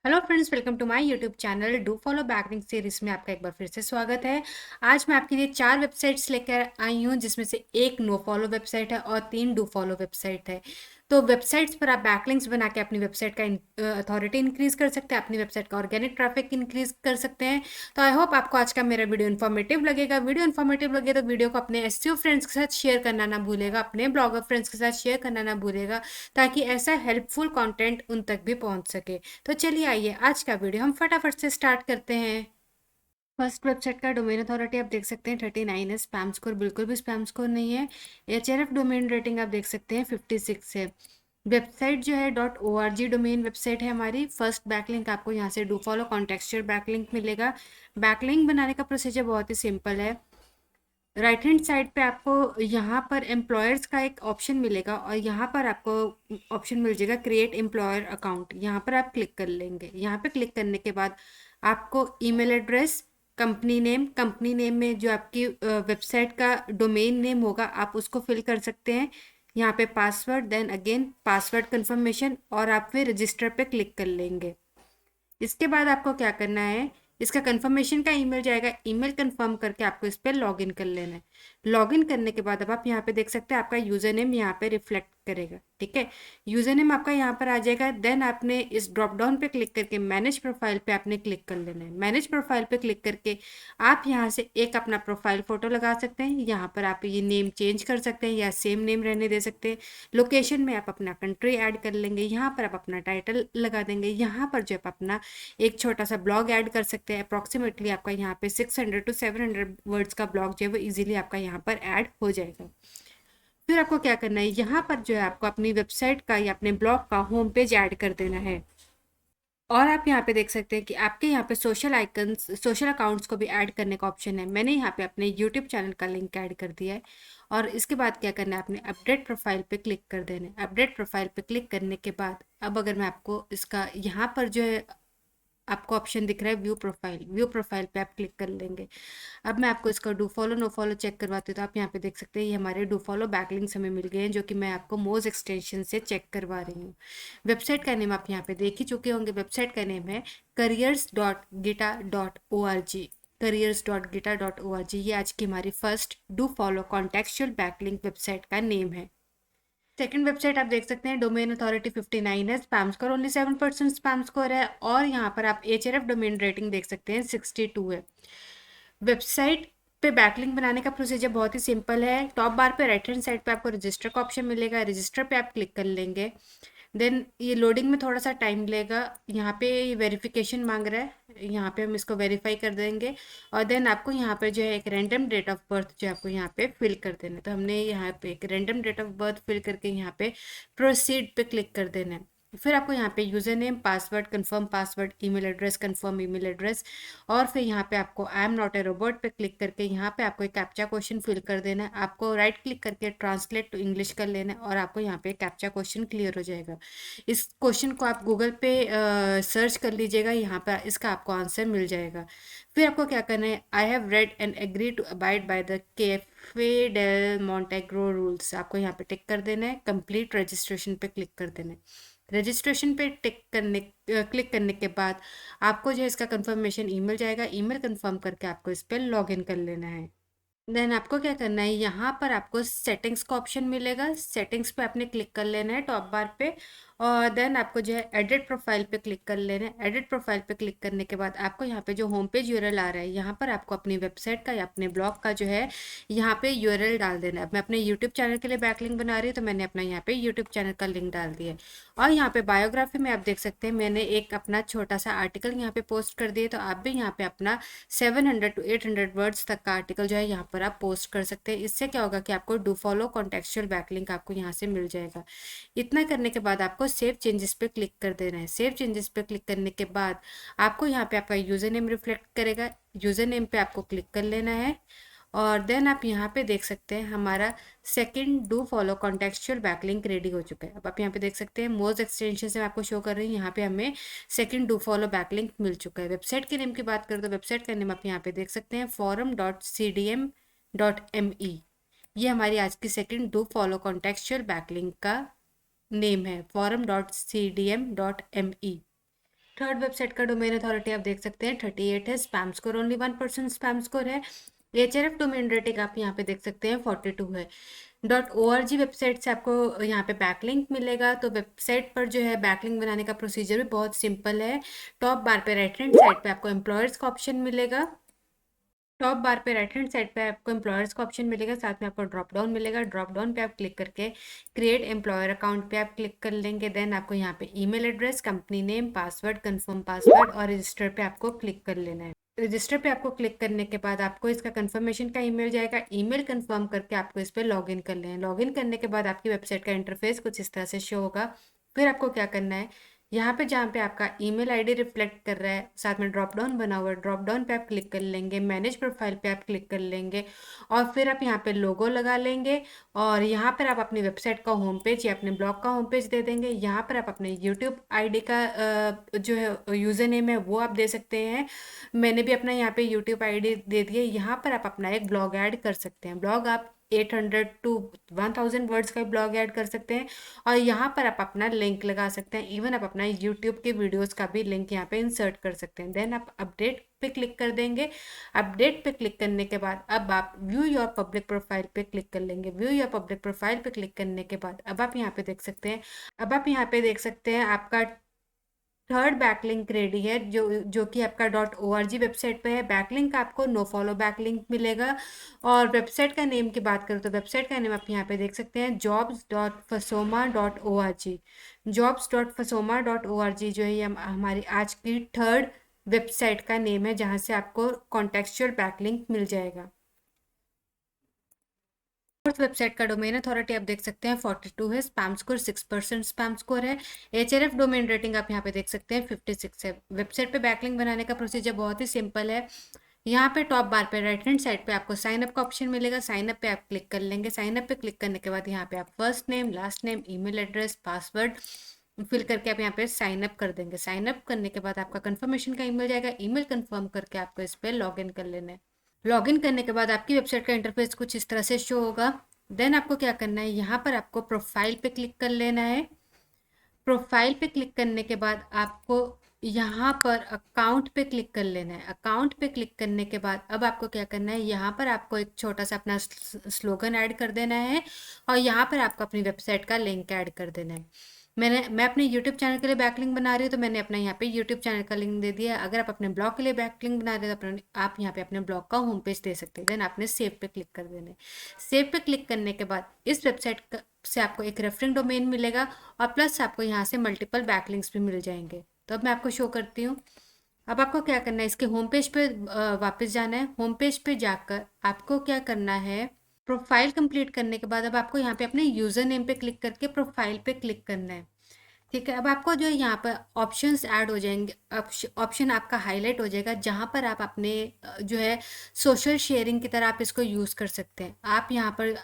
Hello friends, welcome to my YouTube channel do follow backlink series में आपका एक बार फिर से स्वागत है। आज मैं आपके लिए 4 वेबसाइट्स लेकर आई हूँ, जिसमें से एक नो फॉलो वेबसाइट है और 3 डू फॉलो वेबसाइट है। तो वेबसाइट्स पर आप बैकलिंक्स बना के अपनी वेबसाइट का अथॉरिटी इंक्रीज कर सकते हैं, अपनी वेबसाइट का ऑर्गेनिक ट्रैफिक इंक्रीज कर सकते हैं। तो आई होप आपको आज का मेरा वीडियो इन्फॉर्मेटिव लगेगा। वीडियो इन्फॉर्मेटिव लगे तो वीडियो को अपने एसईओ फ्रेंड्स के साथ शेयर करना ना भूलेगा, अपने ब्लॉगर फ्रेंड्स के साथ शेयर करना ना भूलेगा, ताकि ऐसा हेल्पफुल कंटेंट उन तक भी पहुंच सके। तो चलिए आइए आज का वीडियो हम फटाफट से स्टार्ट करते हैं। फर्स्ट वेबसाइट का डोमेन अथॉरिटी आप देख सकते हैं 39 है। स्पैम स्कोर बिल्कुल भी स्पैम स्कोर नहीं है। एचआरएफ डोमेन रेटिंग आप देख सकते हैं 56 है। वेबसाइट जो है .org डोमेन वेबसाइट है हमारी। फर्स्ट बैकलिंक आपको यहाँ से डू फॉलो कॉन्टेक्चुअल बैकलिंक मिलेगा। बैकलिंक बनाने का प्रोसीजर बहुत ही सिंपल है। राइट हैंड साइड पे आपको यहाँ पर एम्प्लॉयर्स का एक ऑप्शन मिलेगा और यहाँ पर आपको ऑप्शन मिल जाएगा क्रिएट एम्प्लॉयर अकाउंट। यहाँ पर आप क्लिक कर लेंगे। यहाँ पे क्लिक करने के बाद आपको ईमेल एड्रेस, कंपनी नेम में जो आपकी वेबसाइट का डोमेन नेम होगा आप उसको फिल कर सकते हैं। यहाँ पे password, then again password confirmation, और आप फिर रजिस्टर पे क्लिक कर लेंगे। इसके बाद आपको क्या करना है, इसका कंफर्मेशन का ईमेल जाएगा। ईमेल कंफर्म करके आपको इस पर लॉगिन कर लेना है। लॉगिन करने के बाद अब आप यहाँ पे देख सकते हैं आपका यूजर नेम यहाँ पे रिफ्लेक्ट करेगा। ठीक है, यूजर नेम आपका यहाँ पर आ जाएगा। देन आपने इस ड्रॉप डाउन पे क्लिक करके मैनेज प्रोफाइल पे आपने क्लिक कर लेना है। मैनेज प्रोफाइल पे क्लिक करके आप यहाँ से एक अपना प्रोफाइल फोटो लगा सकते हैं। यहाँ पर आप ये नेम चेंज कर सकते हैं या सेम नेम रहने दे सकते हैं। लोकेशन में आप अपना कंट्री ऐड कर लेंगे। यहाँ पर आप अपना टाइटल लगा देंगे। यहाँ पर जो आप अपना एक छोटा सा ब्लॉग ऐड कर सकते हैं। अप्रॉक्सीमेटली आपका यहाँ पे 600 to 700 वर्ड्स का ब्लॉग जो है वो इजीली आपका यहाँ पर ऐड हो जाएगा। फिर आपको क्या करना है, यहाँ पर जो है आपको अपनी वेबसाइट का या अपने ब्लॉग का होम पेज ऐड कर देना है। और आप यहाँ पे देख सकते हैं कि आपके यहाँ पे सोशल आइकन्स, सोशल अकाउंट्स को भी ऐड करने का ऑप्शन है। मैंने यहाँ पे अपने यूट्यूब चैनल का लिंक ऐड कर दिया है। और इसके बाद क्या करना है, आपने अपडेट प्रोफाइल पे क्लिक कर देना है। अपडेट प्रोफाइल पे क्लिक करने के बाद अब अगर मैं आपको इसका यहाँ पर जो है आपको ऑप्शन दिख रहा है व्यू प्रोफाइल, व्यू प्रोफाइल पे आप क्लिक कर लेंगे। अब मैं आपको इसका do follow no follow check करवाती हूँ। तो आप यहाँ पे देख सकते हैं ये हमारे डू फॉलो बैकलिंक्स हमें मिल गए हैं, जो कि मैं आपको मोज एक्सटेंशन से चेक करवा रही हूँ। वेबसाइट का नेम आप यहाँ पे देख ही चुके होंगे। वेबसाइट का नेम है careers.gita.org। careers.gita.org ये आज की हमारी first do follow contextual backlink website का नेम है। सेकंड वेबसाइट आप देख सकते हैं डोमेन अथॉरिटी 59 है। Spam score only 7% spam score है। और यहाँ पर आप एचआरएफ डोमेन रेटिंग देख सकते हैं 62 है। वेबसाइट पे बैकलिंक बनाने का प्रोसीजर बहुत ही सिंपल है। टॉप बार पे राइट हैंड साइड पे आपको रजिस्टर का ऑप्शन मिलेगा। रजिस्टर पे आप क्लिक कर लेंगे। देन ये लोडिंग में थोड़ा सा टाइम लेगा। यहाँ पे वेरिफिकेशन मांग रहा है, यहाँ पे हम इसको वेरीफाई कर देंगे। और देन आपको यहाँ पे जो है एक रैंडम डेट ऑफ बर्थ जो आपको यहाँ पे फिल कर देना है। तो हमने यहाँ पे एक random date of birth fill करके यहाँ पे प्रोसीड पे क्लिक कर देना है। फिर आपको यहाँ पे user name, password, confirm password, email address, confirm email address, और फिर यहाँ पे आपको I am not a robot पे क्लिक करके यहाँ पे आपको एक कैप्चा क्वेश्चन फिल कर देना है। आपको राइट क्लिक करके ट्रांसलेट टू इंग्लिश कर लेना है और आपको यहाँ पे कैप्चा क्वेश्चन क्लियर हो जाएगा। इस क्वेश्चन को आप गूगल पे सर्च कर लीजिएगा, यहाँ पे इसका आपको आंसर मिल जाएगा। फिर आपको क्या करना है, I have read and agree to abide by the cafe del Montegro rules, आपको यहाँ पे टिक कर देना है। कंप्लीट रजिस्ट्रेशन पे क्लिक कर देना है। रजिस्ट्रेशन पे क्लिक करने के बाद आपको जो है इसका कंफर्मेशन ईमेल जाएगा। ईमेल कंफर्म करके आपको इस पर लॉग इन कर लेना है। देन आपको क्या करना है, यहाँ पर आपको सेटिंग्स का ऑप्शन मिलेगा। सेटिंग्स पे आपने क्लिक कर लेना है टॉप बार पे। और देन आपको जो है एडिट प्रोफाइल पे क्लिक कर लेना है। एडिट प्रोफाइल पे क्लिक करने के बाद आपको यहाँ पे जो होम पेज यूआरएल आ रहा है, यहाँ पर आपको अपनी वेबसाइट का या अपने ब्लॉग का जो है यहाँ पे यूआरएल डाल देना है। मैं अपने यूट्यूब चैनल के लिए बैकलिंक बना रही हूँ, तो मैंने अपना यहाँ पे यूट्यूब चैनल का लिंक डाल दिया है। और यहाँ पे बायोग्राफी में आप देख सकते हैं मैंने एक अपना छोटा सा आर्टिकल यहाँ पे पोस्ट कर दिया। तो आप भी यहाँ पे अपना 700 to 800 वर्ड्स तक का आर्टिकल जो है यहाँ पर आप पोस्ट कर सकते हैं। इससे क्या होगा कि आपको डू फॉलो कॉन्टेक्चुअल बैकलिंक आपको यहाँ से मिल जाएगा। इतना करने के बाद आपको सेव चेंजेस पे क्लिक कर देना है। सेव चेंजेस पे क्लिक करने के बाद आपको यहाँ पे आपका यूजर नेम रिफ्लेक्ट करेगा। यूजर नेम पे आपको क्लिक कर लेना है। और देन आप यहाँ पे देख सकते हैं हमारा second do follow contextual backlink ready हो चुका है। अब आप यहाँ पे देख सकते हैं मोज एक्सटेंशन से मैं आपको शो कर रही हूँ, यहाँ पे हमें सेकंड डू फॉलो बैकलिंक मिल चुका है। वेबसाइट के नेम की बात करें तो वेबसाइट का नेम आप यहाँ पे देख सकते हैं forum.cdm.me। ये हमारी आज की second do follow contextual backlink का नेम है, forum.cdm.me। थर्ड वेबसाइट का डोमेन अथॉरिटी आप देख सकते हैं 38 है, spam score only 1% spam score है। एचआरएफ डोमेन रेटिंग आप यहाँ पे देख सकते हैं 42 है। .org वेबसाइट से आपको यहाँ पे बैकलिंक मिलेगा। तो वेबसाइट पर जो है बैकलिंक बनाने का प्रोसीजर भी बहुत सिंपल है। टॉप बार पे राइट हैंड साइड पे आपको एम्प्लॉयर्स का ऑप्शन मिलेगा। टॉप बार पे राइट हैंड साइड पे आपको एम्प्लॉयर्स का ऑप्शन मिलेगा, साथ में आपको ड्रॉप डाउन मिलेगा। ड्रॉप डाउन पे आप क्लिक करके क्रिएट एम्प्लॉयर अकाउंट पे आप क्लिक कर लेंगे। देन आपको यहाँ पे email address, company name, password, confirm password और रजिस्टर पे आपको क्लिक कर लेना है। रजिस्टर पे आपको क्लिक करने के बाद आपको इसका कंफर्मेशन का ईमेल जाएगा। ईमेल कंफर्म करके आपको इस पर लॉगिन कर लें। लॉगिन करने के बाद आपकी वेबसाइट का इंटरफेस कुछ इस तरह से शो होगा। फिर आपको क्या करना है, यहाँ पे जहाँ पे आपका ईमेल आईडी रिफ्लेक्ट कर रहा है, साथ में ड्रॉप डाउन बना हुआ है, ड्रॉप डाउन पे आप क्लिक कर लेंगे। मैनेज प्रोफाइल पे आप क्लिक कर लेंगे और फिर आप यहाँ पे लोगो लगा लेंगे और यहाँ पर आप अपनी वेबसाइट का होम पेज या अपने ब्लॉग का होम पेज दे देंगे। यहाँ पर आप अपने यूट्यूब आईडी का जो है यूज़र नेम है वो आप दे सकते हैं। मैंने भी अपना यहाँ पे यूट्यूब आईडी दे दिया। यहाँ पर आप अपना एक ब्लॉग ऐड कर सकते हैं। ब्लॉग आप 800 टू 1000 वर्ड्स का ब्लॉग ऐड कर सकते हैं और यहाँ पर आप अपना लिंक लगा सकते हैं। इवन आप अपना यूट्यूब के वीडियोस का भी लिंक यहाँ पे इंसर्ट कर सकते हैं। देन आप अपडेट पे क्लिक कर देंगे। अपडेट पे क्लिक करने के बाद अब आप व्यू योर पब्लिक प्रोफाइल पे क्लिक कर लेंगे। व्यू योर पब्लिक प्रोफाइल पे क्लिक करने के बाद अब आप यहाँ पे देख सकते हैं, आपका थर्ड बैकलिंक रेडी है, जो कि आपका .org वेबसाइट पे है। बैकलिंक आपको नो फॉलो बैकलिंक मिलेगा। और वेबसाइट का नेम की बात करूँ तो वेबसाइट का नेम आप यहाँ पे देख सकते हैं jobs.fasoma.org। jobs.fasoma.org जो है ये हमारी आज की थर्ड वेबसाइट का नेम है, जहाँ से आपको कॉन्टेक्चुअल बैकलिंक मिल जाएगा। फोर्थ वेबसाइट का डोमेन अथॉरिटी आप देख सकते हैं 42 है, स्पैम स्कोर 6% स्पैम स्कोर है। एचआरएफ डोमेन रेटिंग आप यहाँ पे देख सकते हैं 56 है। वेबसाइट पे बैकलिंक बनाने का प्रोसीजर बहुत ही सिंपल है। यहाँ पे टॉप बार पे राइट हैंड साइड पे आपको साइन अप का ऑप्शन मिलेगा। साइन अप पे आप क्लिक कर लेंगे। साइन अप पे क्लिक करने के बाद यहाँ पे आप first name, last name, email address, password fill करके आप यहाँ पे साइन अप कर देंगे। साइन अप करने के बाद आपका कंफर्मेशन का ईमेल जाएगा। ईमेल कंफर्म करके आपको इस पर लॉग इन कर लेना है। लॉगिन करने के बाद आपकी वेबसाइट का इंटरफेस कुछ इस तरह से शो होगा। देन आपको क्या करना है, यहाँ पर आपको प्रोफाइल पे क्लिक कर लेना है। प्रोफाइल पे क्लिक करने के बाद आपको यहाँ पर अकाउंट पे क्लिक कर लेना है। अकाउंट पे क्लिक करने के बाद अब आपको क्या करना है, यहाँ पर आपको एक छोटा सा अपना स्लोगन ऐड कर देना है और यहाँ पर आपको अपनी वेबसाइट का लिंक ऐड कर देना है। मैं अपने YouTube चैनल के लिए बैकलिंक बना रही हूँ तो मैंने अपना यहाँ पे YouTube चैनल का लिंक दे दिया। अगर आप अपने ब्लॉग के लिए बैकलिंक बना रहे हो तो आप यहाँ पे अपने ब्लॉग का होम पेज दे सकते हैं। देन आपने सेव पे क्लिक कर देना है। सेव पे क्लिक करने के बाद इस वेबसाइट से आपको एक रेफरेंस डोमेन मिलेगा और प्लस आपको यहाँ से मल्टीपल बैकलिंक्स भी मिल जाएंगे। तो अब मैं आपको शो करती हूँ। अब आपको क्या करना है, इसके होम पेज पे वापस जाना है। होम पेज पे जाकर आपको क्या करना है, प्रोफाइल कंप्लीट करने के बाद अब आपको यहाँ पे अपने यूज़र नेम पे क्लिक करके प्रोफाइल पे क्लिक करना है। ठीक है, अब आपको जो यहाँ पर ऑप्शंस ऐड हो जाएंगे, ऑप्शन आपका हाईलाइट हो जाएगा जहाँ पर आप अपने जो है सोशल शेयरिंग की तरह आप इसको यूज़ कर सकते हैं। आप यहाँ पर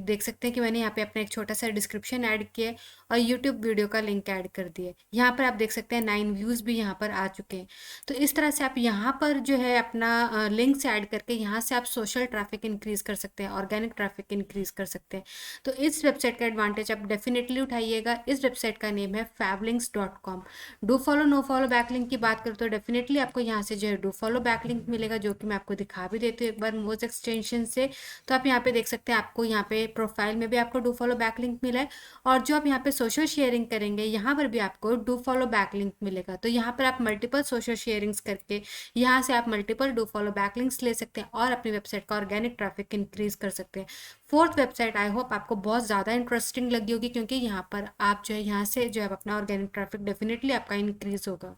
देख सकते हैं कि मैंने यहाँ पे अपना एक छोटा सा डिस्क्रिप्शन ऐड किया है और यूट्यूब वीडियो का लिंक ऐड कर दिया है। यहाँ पर आप देख सकते हैं 9 व्यूज़ भी यहाँ पर आ चुके हैं। तो इस तरह से आप यहाँ पर जो है अपना लिंक्स ऐड करके यहाँ से आप सोशल ट्रैफिक इंक्रीज़ कर सकते हैं, ऑर्गेनिक ट्रैफिक इंक्रीज़ कर सकते हैं। तो इस वेबसाइट का एडवांटेज आप डेफिनेटली उठाइएगा। इस वेबसाइट का नेम है favlinks.com। Do follow no follow backlink की बात करूँ तो डेफिनेटली आपको यहाँ से जो है डू फॉलो बैकलिंक मिलेगा, जो कि मैं आपको दिखा भी देती हूँ एक बार मोज एक्सटेंशन से। तो आप यहाँ पे देख सकते हैं, आपको यहाँ पे प्रोफाइल में भी आपको डू फॉलो बैकलिंक मिला है और जो आप यहाँ पे सोशल शेयरिंग करेंगे यहाँ पर भी आपको डू फॉलो बैकलिंक मिलेगा। तो यहाँ पर आप मल्टीपल सोशल शेयरिंग्स करके यहाँ से आप मल्टीपल डू फॉलो बैकलिंक्स ले सकते हैं और अपनी वेबसाइट का ऑर्गेनिक ट्रैफिक इंक्रीज कर सकते हैं। फोर्थ वेबसाइट आई होप आपको बहुत ज़्यादा इंटरेस्टिंग लगी होगी, क्योंकि यहाँ पर आप जो है यहाँ से जो है अपना ऑर्गेनिक ट्रैफिक डेफिनेटली आपका इंक्रीज होगा।